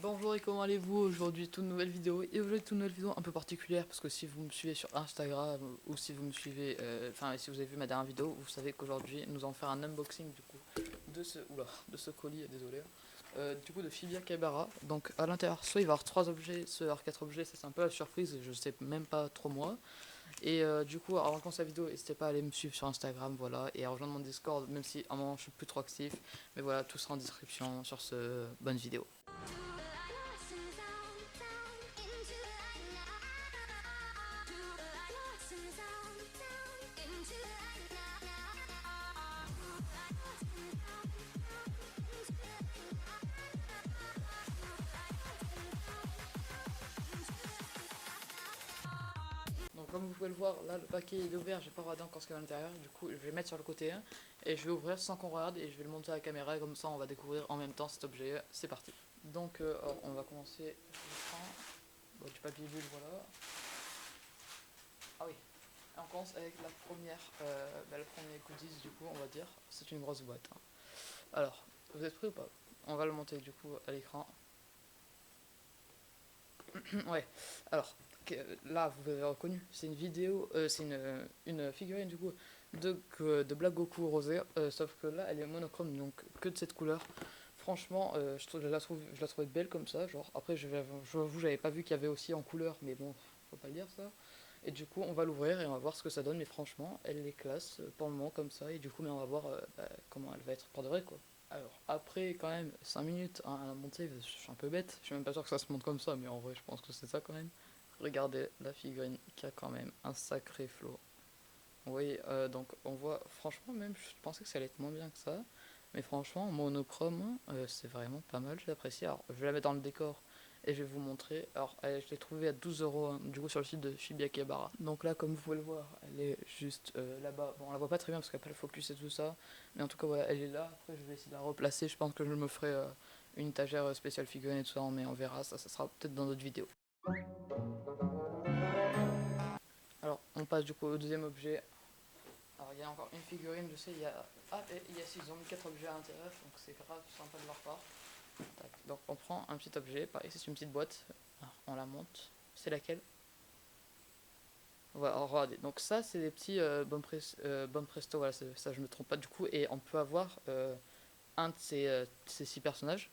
Bonjour et comment allez-vous? Aujourd'hui toute nouvelle vidéo et aujourd'hui toute nouvelle vidéo un peu particulière parce que si vous me suivez sur Instagram ou si vous me suivez, si vous avez vu ma dernière vidéo, vous savez qu'aujourd'hui nous allons faire un unboxing du coup de ce colis, désolé, du coup de Fibia Kebara. Donc à l'intérieur soit il va y avoir 3 objets, soit il va y avoir 4 objets, ça c'est un peu la surprise, je sais même pas trop moi. Et du coup avant de commencer la vidéo, n'hésitez pas à aller me suivre sur Instagram, voilà, et à rejoindre mon Discord même si à un moment je suis plus trop actif, mais voilà, tout sera en description sur ce bonne vidéo. Donc comme vous pouvez le voir, là le paquet est ouvert, j'ai pas regardé encore ce qu'il y a à l'intérieur, du coup je vais le mettre sur le côté 1 et je vais ouvrir sans qu'on regarde et je vais le monter à la caméra, comme ça on va découvrir en même temps cet objet, c'est parti. Donc on va commencer, du papier bulle, voilà. Ah oui, et on commence avec la première, le premier goodies du coup on va dire, c'est une grosse boîte. Hein. Alors, vous êtes prêts ou pas? On va le monter du coup à l'écran. Ouais, alors là vous avez reconnu, c'est une vidéo, c'est une figurine du coup de Black Goku rosé, sauf que là elle est monochrome donc que de cette couleur. Franchement, je la trouvais belle comme ça, genre après je vous j'avais pas vu qu'il y avait aussi en couleur, mais bon, faut pas le dire ça. Et du coup on va l'ouvrir et on va voir ce que ça donne, mais franchement elle est classe pour le moment comme ça, et du coup mais on va voir comment elle va être pour de vrai quoi. Alors, après quand même 5 minutes hein, à la montée, je suis un peu bête, je suis même pas sûr que ça se monte comme ça, mais en vrai, je pense que c'est ça quand même. Regardez la figurine qui a quand même un sacré flow. Oui, donc on voit, franchement, même je pensais que ça allait être moins bien que ça, mais franchement, monochrome, c'est vraiment pas mal, j'ai apprécié. Alors, je vais la mettre dans le décor et je vais vous montrer. Alors, je l'ai trouvée à 12 euros hein, du coup sur le site de Shibiakebara. Donc là, comme vous pouvez le voir, elle est juste là-bas. Bon, on la voit pas très bien parce qu'elle n'a pas le focus et tout ça, mais en tout cas, voilà, elle est là. Après, je vais essayer de la replacer. Je pense que je me ferai une étagère spéciale figurine et tout ça, mais on verra. Ça sera peut-être dans d'autres vidéos. Alors, on passe du coup au deuxième objet. Alors il y a encore une figurine, je sais, il y a... Ah, et il y a 6, ils ont mis 4 objets à l'intérieur, donc c'est grave sympa de leur part. Tac. Donc on prend un petit objet, pareil c'est une petite boîte, alors, on la monte. C'est laquelle? Voilà, alors, regardez, donc ça c'est des petits Bon Presto, voilà, ça je me trompe pas du coup, et on peut avoir un de ces 6 personnages.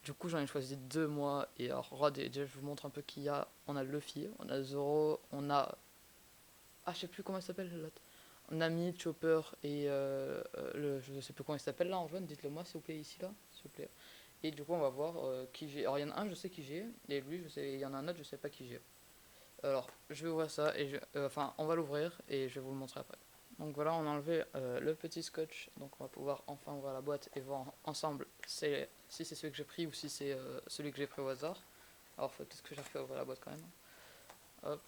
Du coup j'en ai choisi 2 moi, et alors regardez, déjà je vous montre un peu qui y a. On a Luffy, on a Zoro, on a... Ah je sais plus comment il s'appelle l'autre. Nami, Chopper et je sais plus comment il s'appelle là en jaune, dites-le moi s'il vous plaît ici là, s'il vous plaît. Et du coup on va voir qui j'ai. Alors il y en a un je sais qui j'ai, et lui je sais, il y en a un autre je sais pas qui j'ai. Alors je vais ouvrir ça et on va l'ouvrir et je vais vous le montrer après. Donc voilà, on a enlevé le petit scotch, donc on va pouvoir enfin ouvrir la boîte et voir ensemble si c'est celui que j'ai pris ou si c'est celui que j'ai pris au hasard. Alors faut peut-être que j'ai refait ouvrir la boîte quand même. Hop,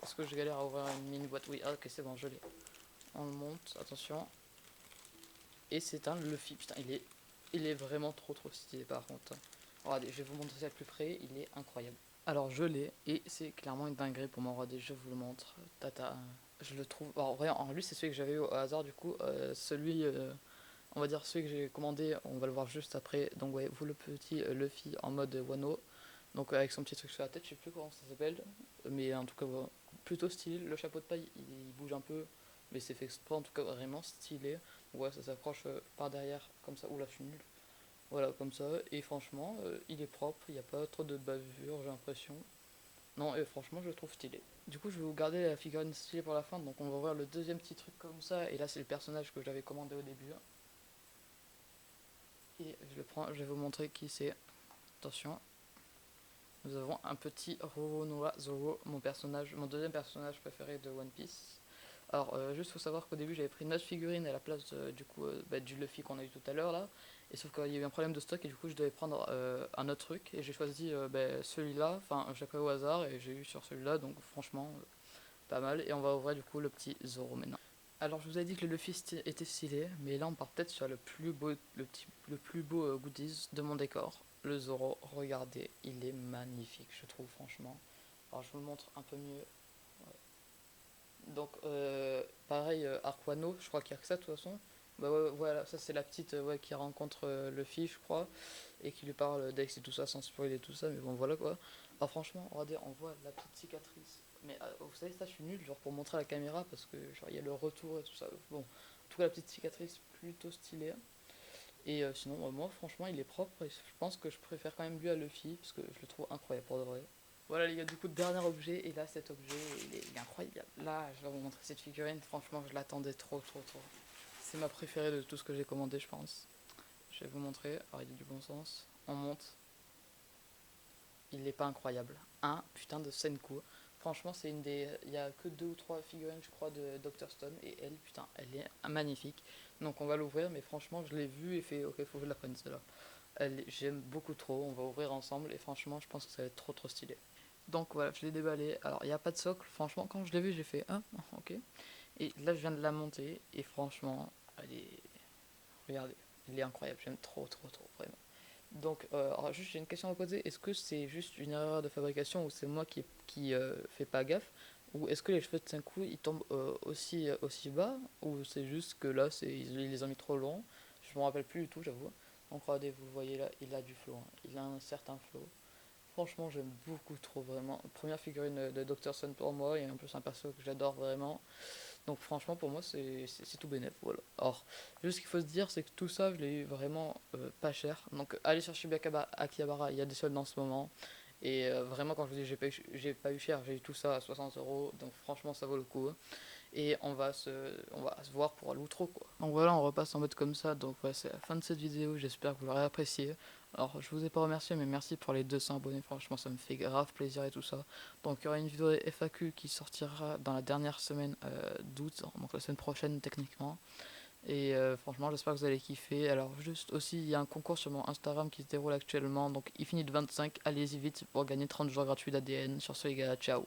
parce que je galère à ouvrir une mini boîte. Oui, ah, ok c'est bon, je l'ai. On le monte, attention. Et c'est un Luffy, putain, il est vraiment trop stylé par contre. Regardez, je vais vous montrer ça de plus près, il est incroyable. Alors je l'ai, et c'est clairement une dinguerie pour moi, regardez, je vous le montre. Tata, je le trouve... Alors vrai, en lui c'est celui que j'avais eu au hasard du coup, on va dire celui que j'ai commandé, on va le voir juste après. Donc ouais, vous le petit Luffy en mode Wano, donc avec son petit truc sur la tête, je sais plus comment ça s'appelle, mais en tout cas voilà, plutôt stylé. Le chapeau de paille il bouge un peu, mais c'est fait exprès, en tout cas vraiment stylé. Ouais, ça s'accroche par derrière comme ça. Oula, je suis nul. Voilà, comme ça. Et franchement, il est propre, il n'y a pas trop de bavure, j'ai l'impression. Non, et franchement, je le trouve stylé. Du coup, je vais vous garder la figurine stylée pour la fin, donc on va voir le deuxième petit truc comme ça. Et là, c'est le personnage que j'avais commandé au début. Et je le prends, je vais vous montrer qui c'est. Attention. Nous avons un petit Roronoa Zoro, mon deuxième personnage préféré de One Piece. Alors, juste faut savoir qu'au début j'avais pris une autre figurine à la place du Luffy qu'on a eu tout à l'heure là. Et sauf qu'il y a eu un problème de stock et du coup je devais prendre un autre truc. Et j'ai choisi celui-là, enfin j'ai pris au hasard et j'ai eu sur celui-là, donc franchement pas mal. Et on va ouvrir du coup le petit Zoro maintenant. Alors je vous ai dit que le Luffy était stylé, mais là on part peut-être sur le plus beau goodies de mon décor. Le Zoro, regardez, il est magnifique, je trouve franchement. Alors je vous le montre un peu mieux. Donc pareil, Arquano, je crois qu'il y a que ça de toute façon. Bah ouais, voilà, ça c'est la petite qui rencontre Luffy, je crois. et qui lui parle d'ex et tout ça sans spoiler et tout ça, mais bon voilà quoi. Alors franchement, regardez, on voit la petite cicatrice. Mais vous savez, ça je suis nul, genre pour montrer à la caméra parce que genre il y a le retour et tout ça. Bon, en tout cas la petite cicatrice plutôt stylée. Et sinon, moi franchement, il est propre et je pense que je préfère quand même lui à Luffy parce que je le trouve incroyable pour de vrai. Voilà les gars, du coup, dernier objet, et là cet objet, il est incroyable. Là, je vais vous montrer cette figurine, franchement, je l'attendais trop, trop, trop. C'est ma préférée de tout ce que j'ai commandé, je pense. Je vais vous montrer, alors il y a du bon sens. On monte, il est pas incroyable. Un putain de Senku. Franchement, c'est une des. Il y a que deux ou trois figurines, je crois, de Dr. Stone, et elle, putain, elle est magnifique. Donc on va l'ouvrir, mais franchement, je l'ai vue et fait, ok, faut que je la prenne celle-là. J'aime beaucoup trop, on va ouvrir ensemble, et franchement, je pense que ça va être trop, trop stylé. Donc voilà, je l'ai déballé. Alors, il n'y a pas de socle. Franchement, quand je l'ai vu, j'ai fait ah, ok. Et là, je viens de la monter. Et franchement, elle est. Regardez, elle est incroyable. J'aime trop, trop, trop, vraiment. Donc, alors juste, j'ai une question à vous poser. Est-ce que c'est juste une erreur de fabrication ou c'est moi qui fais pas gaffe? Ou est-ce que les cheveux de 5 coups ils tombent aussi bas? Ou c'est juste que là, ils les ont mis trop longs? Je me rappelle plus du tout, j'avoue. Donc, regardez, vous voyez là, il a du flow, hein. Il a un certain flow. Franchement, j'aime beaucoup trop, vraiment. Première figurine de Dr. Sun pour moi, et en plus un perso que j'adore vraiment. Donc franchement, pour moi, c'est tout bénef, voilà. Or, juste ce qu'il faut se dire, c'est que tout ça, je l'ai eu vraiment pas cher. Donc allez sur Shibuya Akihabara, il y a des soldes en ce moment. Et vraiment, quand je vous dis j'ai pas eu cher, j'ai eu tout ça à 60 €. Donc franchement, ça vaut le coup. Et on va se voir pour l'outro quoi. Donc voilà, on repasse en mode comme ça. Donc voilà, c'est la fin de cette vidéo. J'espère que vous l'aurez apprécié. Alors je vous ai pas remercié, mais merci pour les 200 abonnés. Franchement, ça me fait grave plaisir et tout ça. Donc il y aura une vidéo FAQ qui sortira dans la dernière semaine d'août, donc la semaine prochaine techniquement. Et franchement, j'espère que vous allez kiffer. Alors juste aussi, il y a un concours sur mon Instagram qui se déroule actuellement. Donc il finit de 25. Allez-y vite pour gagner 30 jours gratuits d'ADN. Sur ce les gars, ciao.